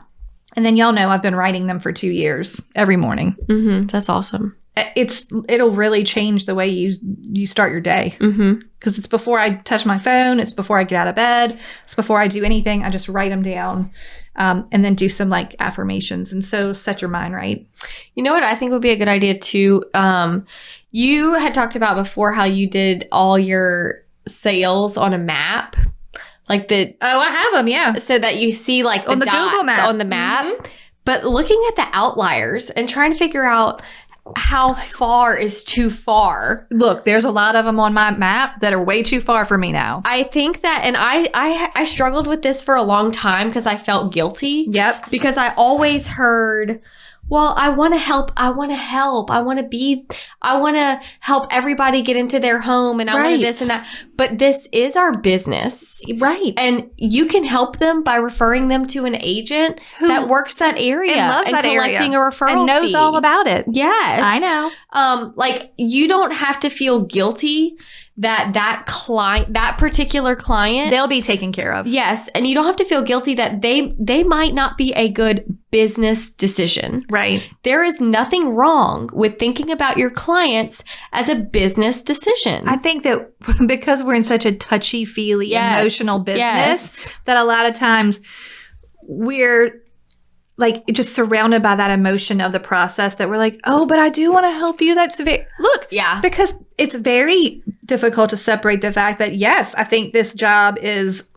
And then y'all know I've been writing them for 2 years every morning. Mm-hmm. That's awesome. It'll really change the way you start your day. Because it's before I touch my phone. It's before I get out of bed. It's before I do anything. I just write them down and then do some like affirmations. And so set your mind right. You know what I think would be a good idea too? You had talked about before how you did all your sales on a map. Like I have them, yeah. So that you see like on the dots Google map. On the map. Mm-hmm. But looking at the outliers and trying to figure out how far is too far. Look, there's a lot of them on my map that are way too far for me now. I think that, and I struggled with this for a long time because I felt guilty. Yep. Because I always heard, well, I want to help. I want to help. I want to help everybody get into their home and I want this and that. But this is our business. Right. And you can help them by referring them to an agent that works that area and loves that collecting area. A referral and knows fee. all about it. Yes. I know. Like you don't have to feel guilty that particular client, they'll be taken care of. Yes. And you don't have to feel guilty that they might not be a good business decision. Right. There is nothing wrong with thinking about your clients as a business decision. I think that because we're in such a touchy-feely, emotional business, that a lot of times we're like just surrounded by that emotion of the process that we're like, oh, but I do want to help you. That's because it's very difficult to separate the fact that, yes, I think this job is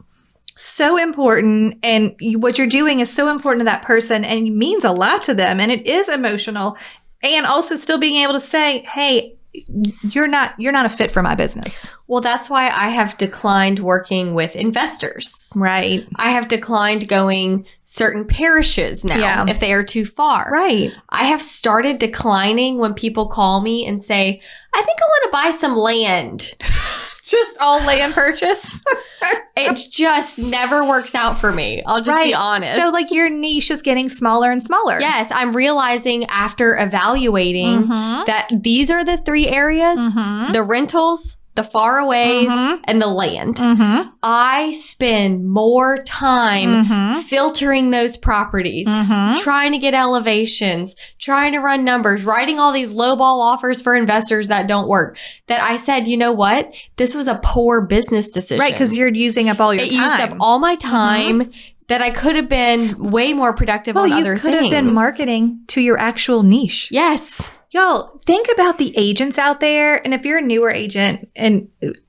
so important and what you're doing is so important to that person and it means a lot to them and it is emotional. And also still being able to say, hey, you're not a fit for my business. Well, that's why I have declined working with investors. Right. I have declined going certain parishes now if they are too far. Right. I have started declining when people call me and say, I think I want to buy some land. Just all land purchase. It just never works out for me. I'll just be honest. So like your niche is getting smaller and smaller. Yes. I'm realizing after evaluating that these are the 3 areas, the rentals, the faraways, and the land. I spend more time filtering those properties, trying to get elevations, trying to run numbers, writing all these lowball offers for investors that don't work. That I said, you know what? This was a poor business decision. Right, because you're using up all your time. It used up all my time that I could have been way more productive on other things. You could have been marketing to your actual niche. Yes. Y'all, think about the agents out there. And if you're a newer agent and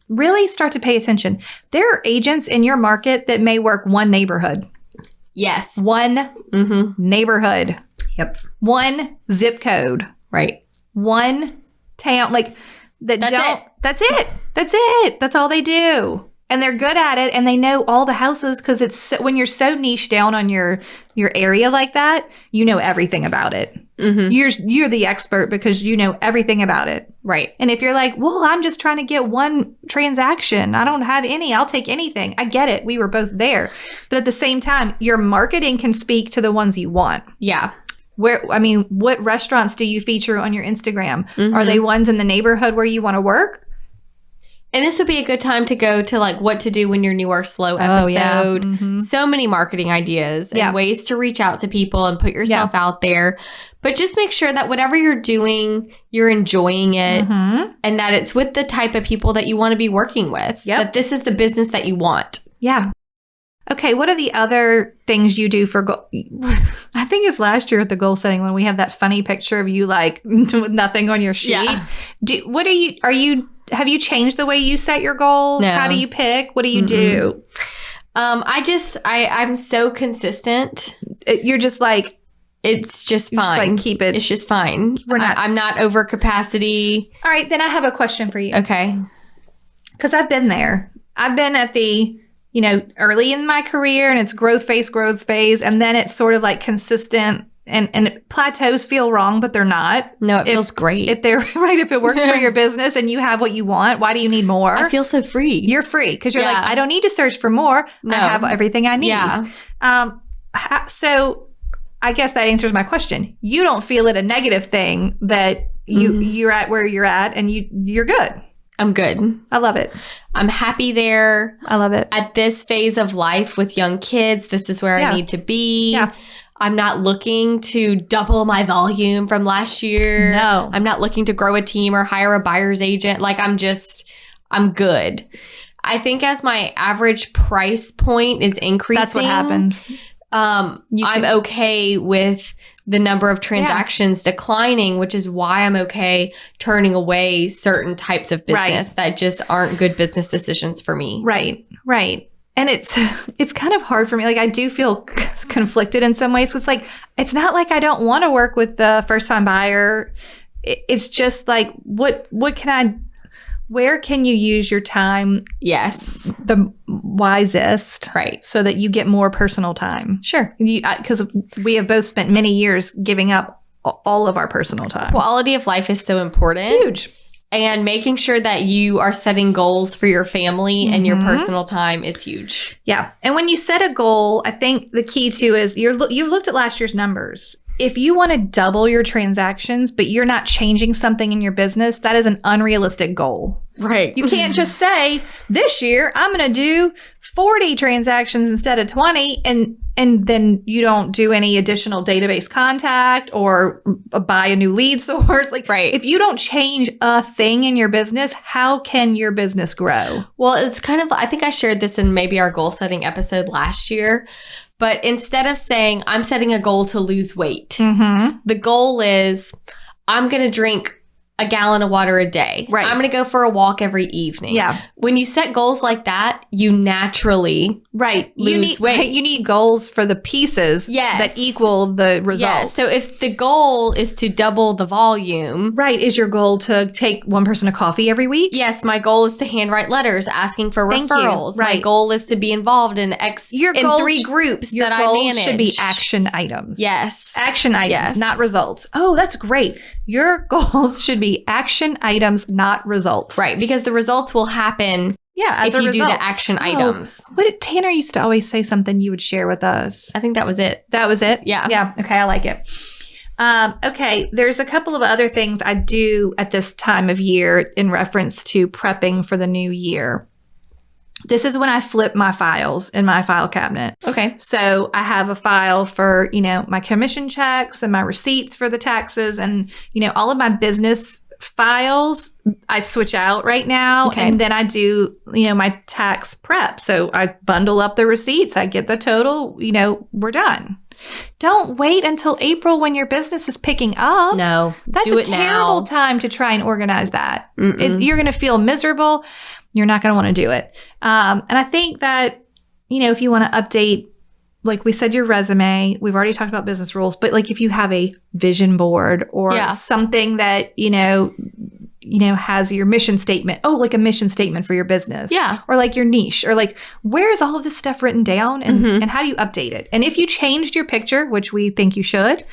really start to pay attention, there are agents in your market that may work one neighborhood. Yes. One neighborhood. Yep. One zip code. Right. One town. Like That's it. That's all they do. And they're good at it, and they know all the houses because it's when you're so niche down on your area like that, you know everything about it. Mm-hmm. You're the expert because you know everything about it. Right. And if you're like, well, I'm just trying to get one transaction. I don't have any. I'll take anything. I get it. We were both there. But at the same time, your marketing can speak to the ones you want. Yeah. What restaurants do you feature on your Instagram? Mm-hmm. Are they ones in the neighborhood where you want to work? And this would be a good time to go to like what to do when you're new or slow episode. Oh, yeah. Mm-hmm. So many marketing ideas and ways to reach out to people and put yourself out there. But just make sure that whatever you're doing, you're enjoying it and that it's with the type of people that you want to be working with. Yep. That this is the business that you want. Yeah. Okay, what are the other things you do for goal? I think it's last year at the goal setting when we have that funny picture of you like with nothing on your sheet. Yeah. Have you changed the way you set your goals? No. How do you pick? What do you do? I'm so consistent. You're just like, it's just fine. Just keep it. It's just fine. I'm not over capacity. All right, then I have a question for you. Okay. Because I've been there. I've been at the, early in my career and it's growth phase. And then it's sort of like consistent and plateaus feel wrong, but they're not. No, it feels great. If they're right, if it works for your business and you have what you want, why do you need more? I feel so free. You're free because you're like, I don't need to search for more. No. I have everything I need. Yeah. So I guess that answers my question. You don't feel it a negative thing that you're at where you're at and you're good. I'm good. I love it. I'm happy there. I love it. At this phase of life with young kids, this is where I need to be. Yeah. I'm not looking to double my volume from last year. No. I'm not looking to grow a team or hire a buyer's agent. Like I'm good. I think as my average price point is increasing. That's what happens. I'm okay with the number of transactions declining, which is why I'm okay turning away certain types of business that just aren't good business decisions for me. Right. And it's kind of hard for me. Like I do feel conflicted in some ways. It's like, it's not like I don't want to work with the first time buyer. It's just like, where can you use your time? Yes. The wisest. Right. So that you get more personal time. Sure. Because we have both spent many years giving up all of our personal time. Quality of life is so important. Huge. And making sure that you are setting goals for your family and your personal time is huge. Yeah. And when you set a goal, I think the key too is you've looked at last year's numbers. If you want to double your transactions, but you're not changing something in your business, that is an unrealistic goal. Right. You can't just say, this year, I'm going to do 40 transactions instead of 20, and then you don't do any additional database contact or buy a new lead source. Right. If you don't change a thing in your business, how can your business grow? Well, it's kind of, I think I shared this in maybe our goal setting episode last year. But instead of saying, I'm setting a goal to lose weight, the goal is, I'm going to drink a gallon of water a day. Right. I'm going to go for a walk every evening. Yeah. When you set goals like that, you naturally lose weight. You need goals for the pieces that equal the results. Yeah. So if the goal is to double the volume. Right. Is your goal to take one person to coffee every week? Yes. My goal is to handwrite letters asking for referrals. Right. My goal is to be involved in 3 groups that I manage. Your goals should be action items. Yes. Action items, not results. Oh, that's great. Your goals should be action items, not results. Right. Because the results will happen if you do the action items. But Tanner used to always say something you would share with us. I think that was it. That was it? Yeah. Yeah. Okay. I like it. Okay. There's a couple of other things I do at this time of year in reference to prepping for the new year. This is when I flip my files in my file cabinet. Okay. So I have a file for, my commission checks and my receipts for the taxes and, all of my business files I switch out right now. Okay. And then I do, my tax prep. So I bundle up the receipts. I get the total, we're done. Don't wait until April when your business is picking up. No, that's a terrible time to try and organize that. You're going to feel miserable. You're not going to want to do it. And I think that, if you want to update, like we said, your resume, we've already talked about business rules, but like if you have a vision board or something that, has your mission statement. Oh, like a mission statement for your business. Yeah. Or like your niche, or like, where's all of this stuff written down and how do you update it? And if you changed your picture, which we think you should,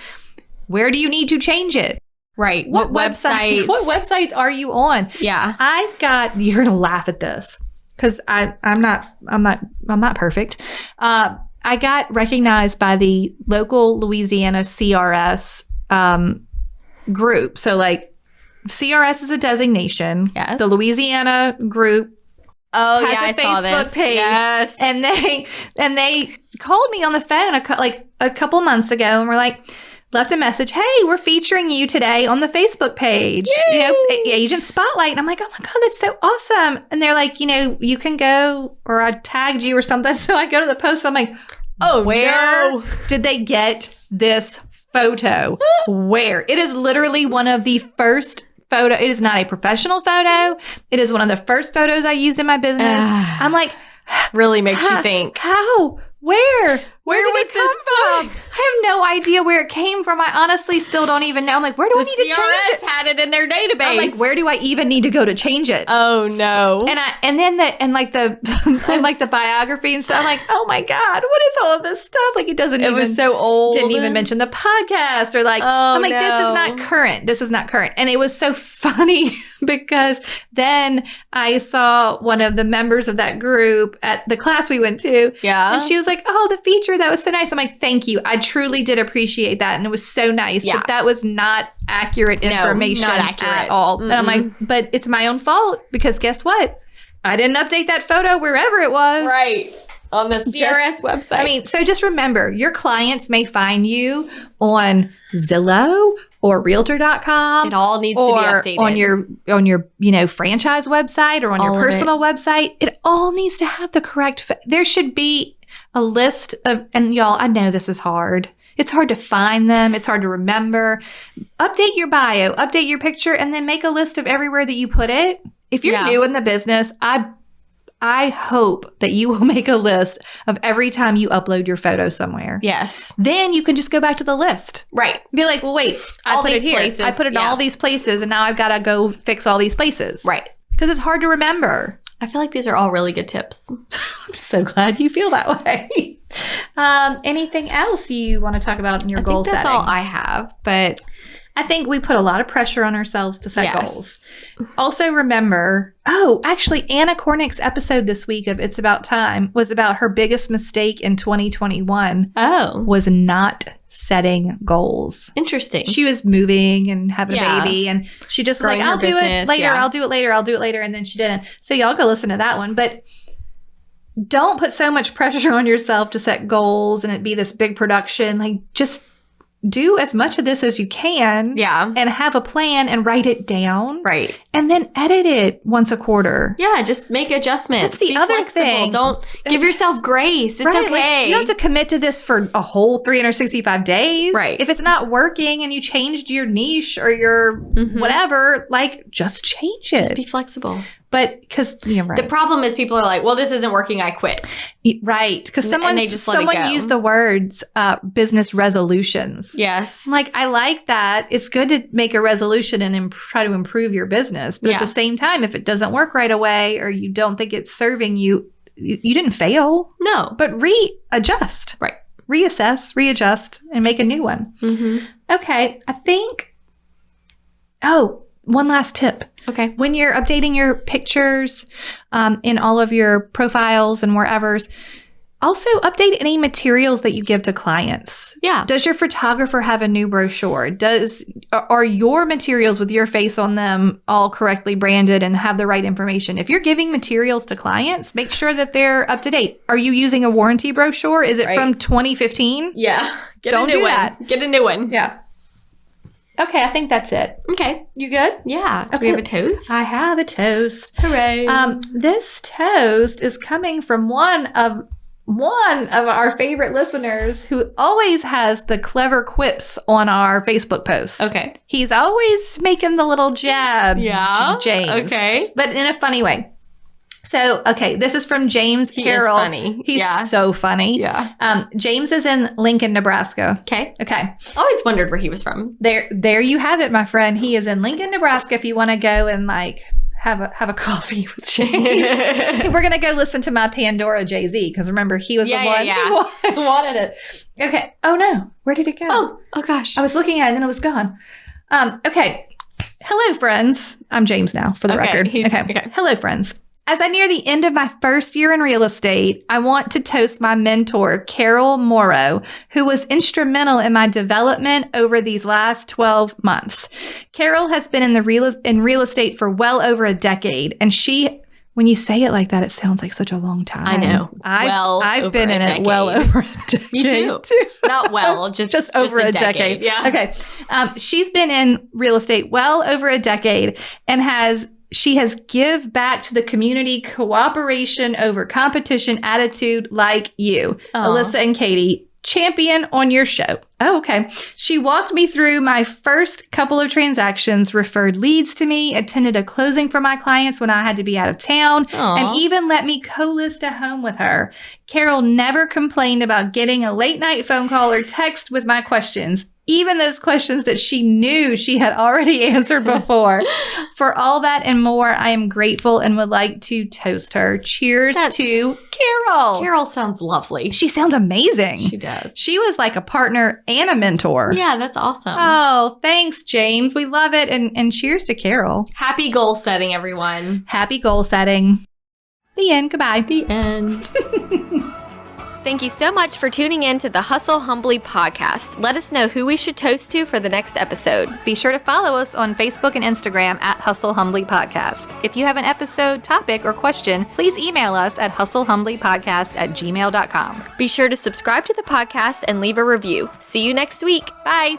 where do you need to change it? Right. What websites? What websites are you on? Yeah. You're going to laugh at this because I'm not perfect. I got recognized by the local Louisiana CRS group. So like CRS is a designation. Yes. The Louisiana group has a Facebook page. Yes. And they called me on the phone a couple months ago and were like, left a message, hey, we're featuring you today on the Facebook page. Yay! Agent Spotlight. And I'm like, oh my God, that's so awesome. And they're like, you can go, or I tagged you or something. So I go to the post. I'm like, oh, where did they get this photo? Where? It is literally one of the first photo. It is not a professional photo. It is one of the first photos I used in my business. I'm like, really makes you think. How? Where was this from? I have no idea where it came from. I honestly still don't even know. I'm like, where do I need to change it? Had it in their database. I'm like, where do I even need to go to change it? Oh no. And then the biography and stuff. I'm like, oh my God, what is all of this stuff? Like it was so old. Didn't even mention the podcast or like, I'm like, this is not current. This is not current. And it was so funny because then I saw one of the members of that group at the class we went to. Yeah. And she was like, oh, the feature, that was so nice. I'm like, thank you. I truly did appreciate that. And it was so nice. Yeah. But that was not accurate information at all. And I'm like, but it's my own fault because guess what? I didn't update that photo wherever it was. Right. On the CRS website. I mean, so just remember, your clients may find you on Zillow or Realtor.com. It all needs to be updated. on your franchise website or on your personal website. It all needs to have the correct. There should be a list of, and y'all, I know this is hard. It's hard to find them. It's hard to remember. Update your bio, update your picture, and then make a list of everywhere that you put it. If you're new in the business, I hope that you will make a list of every time you upload your photo somewhere. Yes. Then you can just go back to the list. Right. Be like, well, wait, I put it here. Places, I put it in all these places, and now I've got to go fix all these places. Right. Because it's hard to remember. I feel like these are all really good tips. I'm so glad you feel that way. Anything else you want to talk about in your goal setting? That's all I have, but I think we put a lot of pressure on ourselves to set goals. Also remember, actually, Anna Cornick's episode this week of It's About Time was about her biggest mistake in 2021. Was not setting goals. Interesting. She was moving and having a baby, and she just was like, I'll do it later, I'll do it later, and then she didn't. So y'all go listen to that one. But don't put so much pressure on yourself to set goals and it be this big production. Like, just do as much of this as you can. Yeah. And have a plan and write it down. Right. And then edit it once a quarter. Yeah. Just make adjustments. That's the other thing. Don't give yourself grace. It's okay. Like, you don't have to commit to this for a whole 365 days. Right. If it's not working and you changed your niche or your whatever, like, just change it. Just be flexible. But because the problem is people are like, well, this isn't working, I quit. Right. Because someone used the words business resolutions. Yes. Like, I like that. It's good to make a resolution and try to improve your business. But at the same time, if it doesn't work right away or you don't think it's serving you, you didn't fail. No. But readjust. Right. Reassess, readjust, and make a new one. Okay. I think, one last tip. Okay. When you're updating your pictures in all of your profiles and wherever's, also update any materials that you give to clients. Yeah. Does your photographer have a new brochure? Are your materials with your face on them all correctly branded and have the right information? If you're giving materials to clients, make sure that they're up to date. Are you using a warranty brochure? Is it from 2015? Yeah. Don't do that. Get a new one. Yeah. Okay, I think that's it. Okay. You good? Yeah. Okay. We have a toast? I have a toast. Hooray. This toast is coming from one of our favorite listeners who always has the clever quips on our Facebook posts. Okay. He's always making the little jabs. Yeah. James. Okay. But in a funny way. So, okay, this is from James Carroll. He is funny. He's so funny. Yeah. James is in Lincoln, Nebraska. Okay. Okay. Always wondered where he was from. There you have it, my friend. He is in Lincoln, Nebraska. If you want to go and like have a coffee with James, we're gonna go listen to my Pandora Jay-Z because remember he was the one who wanted it. Okay. Oh no, where did it go? Oh gosh. I was looking at it and then it was gone. Okay. Hello, friends. I'm James now, for the record. Okay. Hello, friends. As I near the end of my first year in real estate, I want to toast my mentor, Carol Morrow, who was instrumental in my development over these last 12 months. Carol has been in real estate for well over a decade, and when you say it like that, it sounds like such a long time. I know. I've been in it well over a decade. Me too. Not well, just over a decade. Yeah. Okay. She's been in real estate well over a decade and she has give back to the community cooperation over competition attitude like you, Alyssa and Katie, champion on your show. Oh, okay. She walked me through my first couple of transactions, referred leads to me, attended a closing for my clients when I had to be out of town, and even let me co-list a home with her. Carol never complained about getting a late night phone call or text with my questions, even those questions that she knew she had already answered before. For all that and more, I am grateful and would like to toast her. Cheers to Carol. Carol sounds lovely. She sounds amazing. She does. She was like a partner and a mentor. Yeah, that's awesome. Oh, thanks, James. We love it. And cheers to Carol. Happy goal setting, everyone. Happy goal setting. The end. Goodbye. The end. Thank you so much for tuning in to the Hustle Humbly podcast. Let us know who we should toast to for the next episode. Be sure to follow us on Facebook and Instagram at Hustle Humbly Podcast. If you have an episode, topic, or question, please email us at hustlehumblypodcast@gmail.com. Be sure to subscribe to the podcast and leave a review. See you next week. Bye.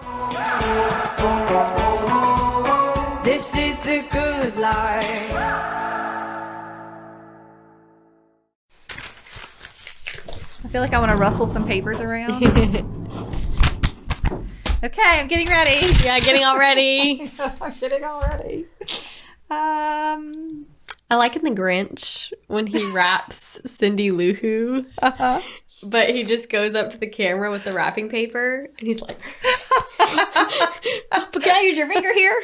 This is the good life. I feel like I want to rustle some papers around. Okay, I'm getting ready. Yeah, getting all ready. I'm getting all ready. I like in The Grinch when he raps Cindy Lou Who, but he just goes up to the camera with the wrapping paper and he's like, "But can I use your finger here?"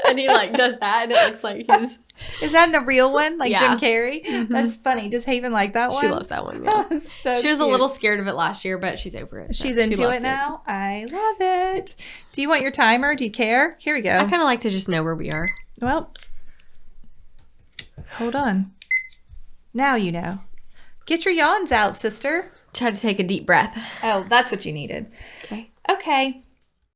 And he like does that, and it looks like he's. Is that the real one? Like Yeah. Jim Carrey? Mm-hmm. That's funny. Does Haven like that one? She loves that one. Yeah. So she was cute. a little scared of it last year, but she's over it. She's She into loves it now. I love it. Do you want your timer? Do you care? Here we go. I kind of like to just know where we are. Well, hold on. Now you know. Get your yawns out, sister. Try to take a deep breath. Oh, that's what you needed. Okay. Okay.